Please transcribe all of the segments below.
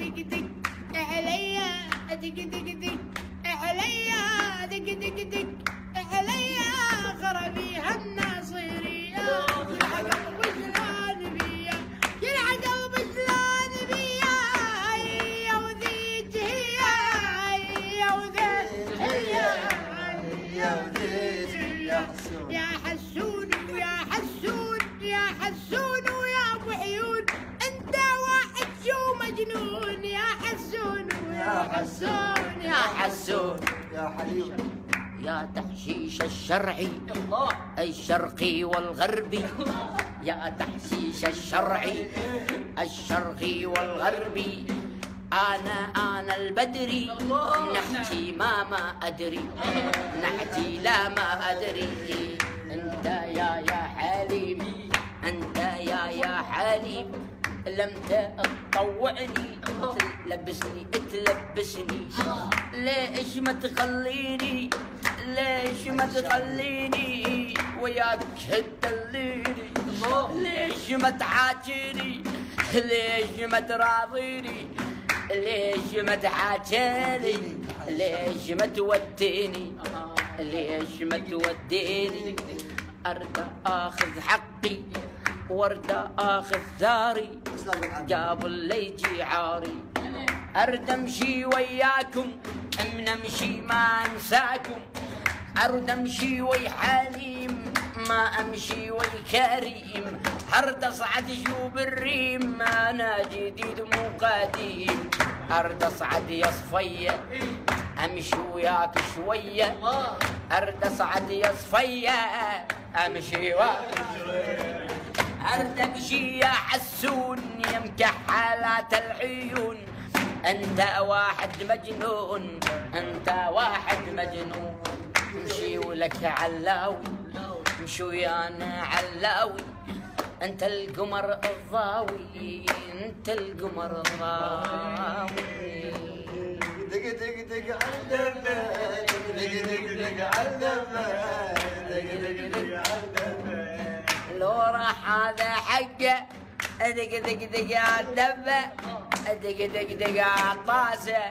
دق دق عليا دق دق دق عليا دق دق دق عليا غربي هالناصرية يلعب وجلان بيا يلعب وجلان بيا يا وذيك هي وذيك هي يا حسون ويا حسون يا حسون ويا ابو عيون انت واحد شو مجنون يا حسون ويا حسون يا حسون يا حليم يا تحشيش الشرعي الشرقي والغربي يا تحشيش الشرقي والغربي أنا البدري نحكي ما أدري نحكي لا ما أدري أنت يا حليم أنت يا حليم لم تطوعني تلبسني ليش ما تخليني وياك تدليني ليش ما تعاجيني ليش ما تراضيني ليش ما تحاجيني ليش ما توديني أرد آخذ حقي وارد آخذ ثاري قبل لا يجي عاري أرد أمشي وياكم نمشي ما أنساكم أرد أمشي وي حليم ما أمشي وي كريم أرد أصعد شوب الريم أنا جديد مو قديم أرد أصعد يا صفية أمشي وياك شوية أرد أصعد يا صفية أمشي وياك أرد أمشي يا حسون يا مكحلات العيون أنت واحد مجنون امشي ولك علاوي امشي ويانا علاوي أنت القمر الضاوي دق دق دق عالدمه دق دق دق عالدمه دق دق دق عالدمه لو راح هذا حقه دق دق دق عالدمه دق دق دق عالطاسه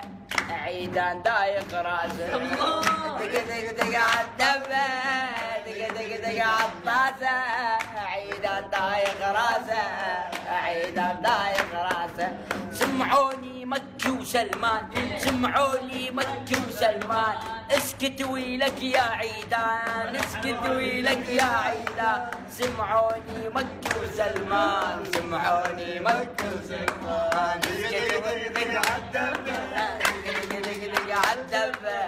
عيدان دايق راسه دق دق دق عالدمه دق دق دق عالطاسه عيدان دايق راسه سمعوني مكي وسلمان اسكت ويلك يا عيدان سمعوني مكي وسلمان دق عالدبة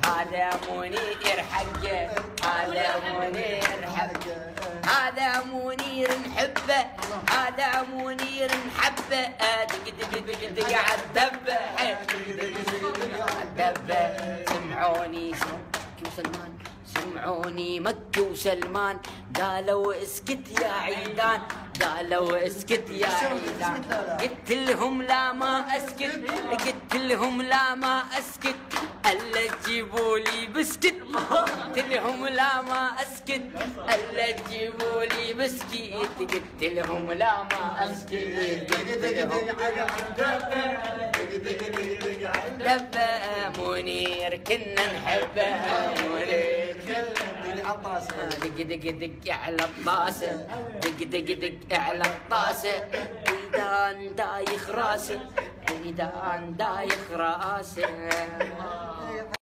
هذا منير حقه هذا منير نحبه دق دق دق دق عالدبة سمعوني مكي وسلمان قالوا اسكت يا عيدان قلت لهم لا ما اسكت الا تجيبوا لي بسكت قلت لهم لا ما اسكت الا تجيبوا لي بسكيت قلت لهم لا ما اسكت دبة منير كنا نحبه دق دق دق على الطاسة عيدان دايخ راسه